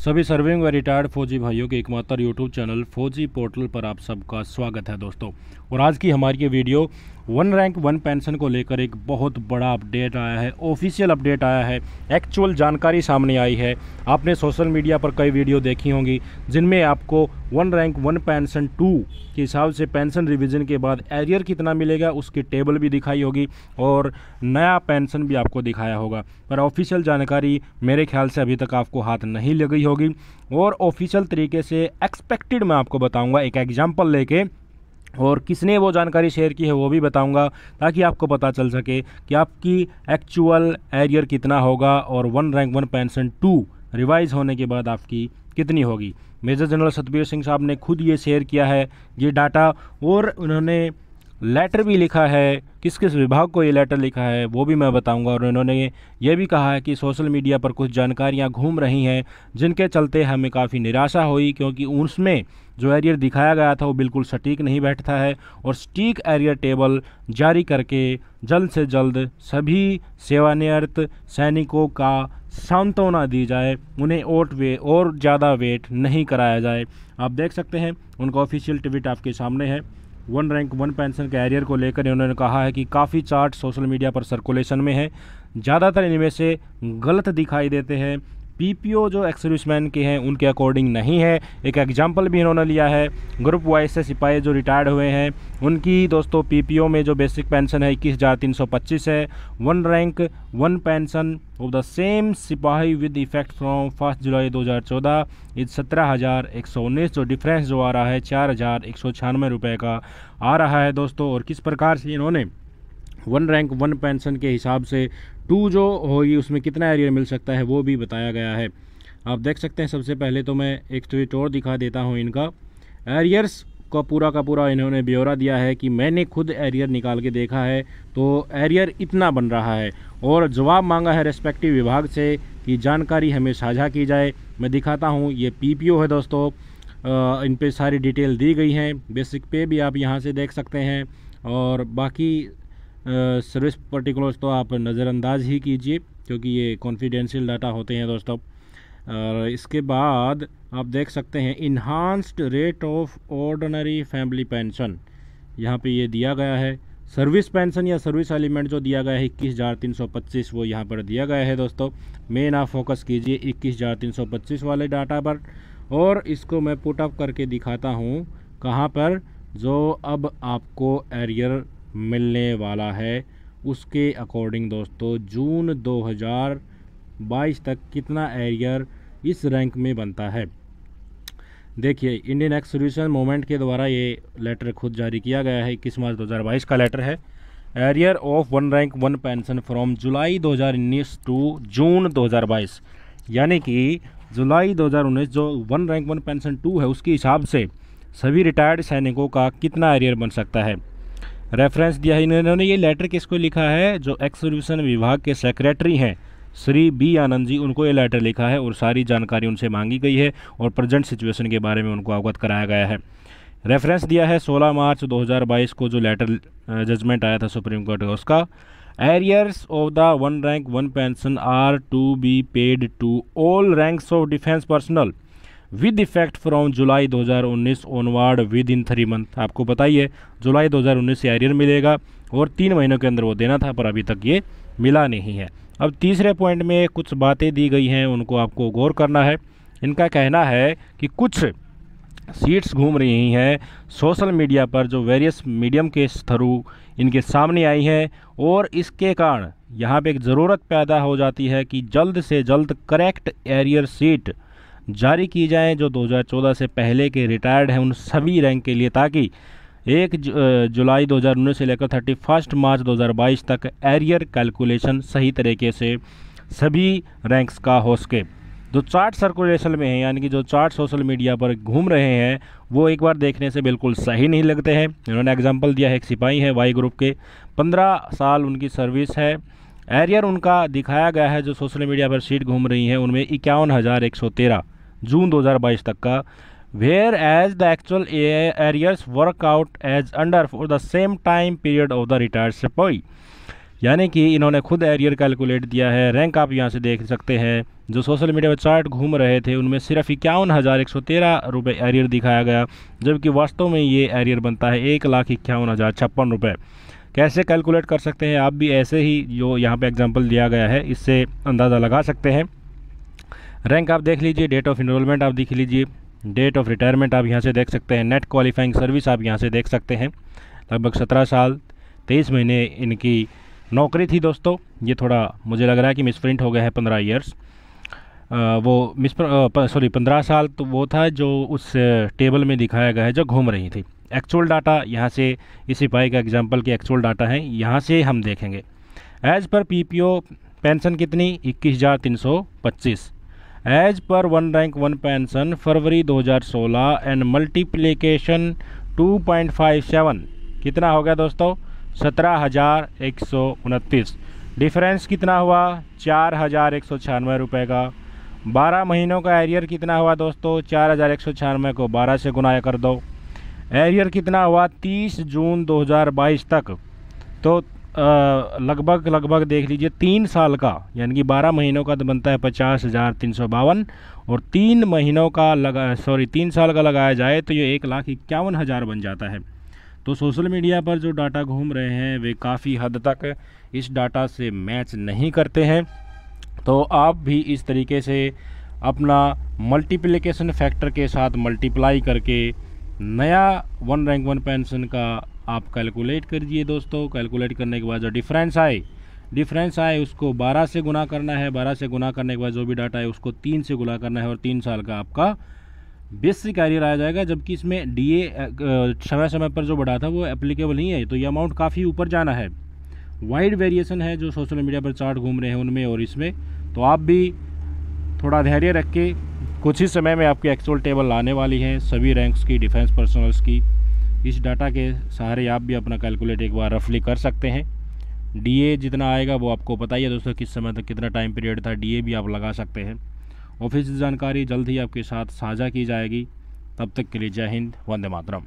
सभी सर्विंग व रिटायर्ड फौजी भाइयों के एकमात्र यूट्यूब चैनल फौजी पोर्टल पर आप सबका स्वागत है दोस्तों। और आज की हमारी ये video one rank one pension को लेकर एक बहुत बड़ा अपडेट आया है, ऑफिशियल अपडेट आया है, एक्चुअल जानकारी सामने आई है। आपने सोशल मीडिया पर कई वीडियो देखी होंगी जिनमें आपको वन रैंक वन पेंशन 2 के हिसाब से पेंशन रिवीजन के बाद एरियर कितना मिलेगा उसकी टेबल भी दिखाई होगी और नया पेंशन भी आपको दिखाया होगा। पर ऑफिशियल जानकारी मेरे ख्याल से अभी तक आपको हाथ नहीं लगी होगी और ऑफिशियल तरीके से एक्सपेक्टेड मैं आपको बताऊंगा एक एग्जांपल लेके, और किसने वो जानकारी शेयर की है वो भी बताऊंगा ताकि आपको पता चल सके कि आपकी एक्चुअल एरियर कितना होगा और one rank one pension 2 revise होने के बाद आपकी कितनी होगी। मेजर जनरल सतबीर सिंह साहब ने खुद ये शेयर किया है ये डाटा, और उन्होंने लेटर भी लिखा है। किस किस विभाग को ये लेटर लिखा है वो भी मैं बताऊंगा। और उन्होंने ये भी कहा है कि सोशल मीडिया पर कुछ जानकारियां घूम रही हैं जिनके चलते हमें काफ़ी निराशा हुई, क्योंकि उसमें जो एरियर दिखाया गया था वो बिल्कुल सटीक नहीं बैठता है। और सटीक एरियर टेबल जारी करके जल्द से जल्द सभी सेवानिवृत्त सैनिकों का सांत्वना दी जाए, उन्हें और ज़्यादा वेट नहीं कराया जाए। आप देख सकते हैं उनका ऑफिशियल ट्वीट आपके सामने है। वन रैंक वन पेंशन के एरियर को लेकर उन्होंने कहा है कि काफ़ी चार्ट सोशल मीडिया पर सर्कुलेशन में है, ज़्यादातर इनमें से गलत दिखाई देते हैं। पीपीओ जो एक्स सर्विसमैन के हैं उनके अकॉर्डिंग नहीं है। एक एग्जांपल भी इन्होंने लिया है, ग्रुप वाइज से सिपाही जो रिटायर्ड हुए हैं उनकी दोस्तों पीपीओ में जो बेसिक पेंशन है 21,325 है। One rank one pension of the same सिपाही with effect from 1 July 2014 is 17,119। जो डिफरेंस जो आ रहा है 4,196 रुपये का आ रहा है दोस्तों। और किस प्रकार से इन्होंने वन रैंक वन पेंशन के हिसाब से 2 जो होगी उसमें कितना एरियर मिल सकता है वो भी बताया गया है। आप देख सकते हैं। सबसे पहले तो मैं एक ट्वीट और दिखा देता हूं इनका। एरियर्स का पूरा इन्होंने ब्यौरा दिया है कि मैंने खुद एरियर निकाल के देखा है तो एरियर इतना बन रहा है, और जवाब मांगा है रेस्पेक्टिव विभाग से कि जानकारी हमें साझा की जाए। मैं दिखाता हूँ, ये पीपीओ है दोस्तों, इन पे सारी डिटेल दी गई हैं। बेसिक पे भी आप यहाँ से देख सकते हैं, और बाकी सर्विस पर्टिकुलर्स तो आप नज़रअंदाज ही कीजिए क्योंकि ये कॉन्फिडेंशियल डाटा होते हैं दोस्तों। और इसके बाद आप देख सकते हैं enhanced rate of ordinary family pension, यहाँ पे ये दिया गया है। सर्विस पेंशन या सर्विस एलिमेंट जो दिया गया है 21,325 वो यहाँ पर दिया गया है दोस्तों। मेन आप फोकस कीजिए 21,325 वाले डाटा पर, और इसको मैं पुट अप करके दिखाता हूँ कहाँ पर, जो अब आपको एरियर मिलने वाला है उसके अकॉर्डिंग दोस्तों जून 2022 तक कितना एरियर इस रैंक में बनता है। देखिए इंडियन एक्स सर्विसमैन मूवमेंट के द्वारा ये लेटर खुद जारी किया गया है, 21 मार्च 2022 का लेटर है। Arrear of one rank one pension from July 2019 to June 2022, यानी कि जुलाई 2019 जो वन रैंक वन पेंशन 2 है उसके हिसाब से सभी रिटायर्ड सैनिकों का कितना एरियर बन सकता है। रेफरेंस दिया है इन्होंने। ये लेटर किसको लिखा है, जो एक्स सर्विसन विभाग के सेक्रेटरी हैं श्री बी आनंद जी, उनको ये लेटर लिखा है और सारी जानकारी उनसे मांगी गई है और प्रेजेंट सिचुएशन के बारे में उनको अवगत कराया गया है। रेफरेंस दिया है 16 मार्च 2022 को जो लेटर जजमेंट आया था सुप्रीम कोर्ट का, उसका arrears of the one rank one pension are to be paid to all ranks of defence personnel with effect from July 2019 onward with in 3 month. आपको पता ही है जुलाई 2019 से एरियर मिलेगा और 3 महीनों के अंदर वो देना था, पर अभी तक ये मिला नहीं है। अब तीसरे पॉइंट में कुछ बातें दी गई हैं, उनको आपको गौर करना है। इनका कहना है कि कुछ सीट्स घूम रही हैं सोशल मीडिया पर जो वेरियस मीडियम के थ्रू इनके सामने आई हैं, और इसके कारण यहाँ पे एक ज़रूरत पैदा हो जाती है कि जल्द से जल्द करेक्ट एरियर सीट जारी की जाएं जो 2014 से पहले के रिटायर्ड हैं उन सभी रैंक के लिए, ताकि 1 जुलाई 2019 से लेकर 31 मार्च 2022 तक एरियर कैलकुलेशन सही तरीके से सभी रैंक्स का हो सके। जो चार्ट सर्कुलेशन में है, यानी कि जो चार्ट सोशल मीडिया पर घूम रहे हैं वो एक बार देखने से बिल्कुल सही नहीं लगते हैं। इन्होंने एग्जांपल दिया है, एक सिपाही है वाई ग्रुप के, 15 साल उनकी सर्विस है। एरियर उनका दिखाया गया है जो सोशल मीडिया पर सीट घूम रही है उनमें 51,113 जून 2022 तक का, where as the actual arrears work out as under for the same time period of the retired सिपाही। यानी कि इन्होंने खुद एरियर कैलकुलेट दिया है। रैंक आप यहाँ से देख सकते हैं। जो सोशल मीडिया पर चार्ट घूम रहे थे उनमें सिर्फ 51,113 रुपये एरियर दिखाया गया, जबकि वास्तव में ये एरियर बनता है 1,51,056 रुपये। कैसे कैलकुलेट कर सकते हैं आप भी ऐसे ही जो यहाँ पे एग्जांपल दिया गया है इससे अंदाज़ा लगा सकते हैं। रैंक आप देख लीजिए, डेट ऑफ इनरोलमेंट आप देख लीजिए, डेट ऑफ रिटायरमेंट आप यहाँ से देख सकते हैं, नेट क्वालिफाइंग सर्विस आप यहाँ से देख सकते हैं। लगभग 17 साल 23 महीने इनकी नौकरी थी दोस्तों। ये थोड़ा मुझे लग रहा है कि मिसप्रिंट हो गया है 15 ईयर्स। वो 15 साल तो वो था जो उस टेबल में दिखाया गया है जो घूम रही थी। एक्चुअल डाटा यहाँ से इस सिपाही का एग्जांपल की एक्चुअल डाटा है, यहाँ से हम देखेंगे। एज पर पीपीओ पेंशन कितनी 21,325। एज पर one rank one pension February 2016 and multiplication 2.57 कितना हो गया दोस्तों 17,129। डिफरेंस कितना हुआ 4,196 रुपये का। 12 महीनों का एरियर कितना हुआ दोस्तों 4,196 को 12 से गुना कर दो। एरियर कितना हुआ 30 जून 2022 तक, तो लगभग देख लीजिए 3 साल का, यानी कि 12 महीनों का तो बनता है 50,352 और 3 महीनों का 3 साल का लगाया जाए तो ये 1,51,000 बन जाता है। तो सोशल मीडिया पर जो डाटा घूम रहे हैं वे काफ़ी हद तक इस डाटा से मैच नहीं करते हैं। तो आप भी इस तरीके से अपना मल्टीप्लिकेशन फैक्टर के साथ मल्टीप्लाई करके नया वन रैंक वन पेंशन का आप कैलकुलेट करिए दोस्तों। कैलकुलेट करने के बाद जो डिफरेंस आए उसको 12 से गुना करना है। 12 से गुना करने के बाद जो भी डाटा है उसको 3 से गुना करना है और 3 साल का आपका बेसिक एरियर आ जाएगा। जबकि इसमें डीए समय समय पर जो बढ़ा था वो एप्लीकेबल नहीं है, तो ये अमाउंट काफ़ी ऊपर जाना है। वाइड वेरिएशन है जो सोशल मीडिया पर चार्ट घूम रहे हैं उनमें और इसमें। तो आप भी थोड़ा धैर्य रख के कुछ ही समय में आपकी एक्चुअल टेबल आने वाली है सभी रैंक्स की, डिफेंस पर्सनल्स की। इस डाटा के सहारे आप भी अपना कैलकुलेट एक बार रफली कर सकते हैं। डीए जितना आएगा वो आपको पता ही है दोस्तों, किस समय तक कितना टाइम पीरियड था, डीए भी आप लगा सकते हैं। ऑफिस जानकारी जल्द ही आपके साथ साझा की जाएगी। तब तक के लिए जय हिंद, वंदे मातरम।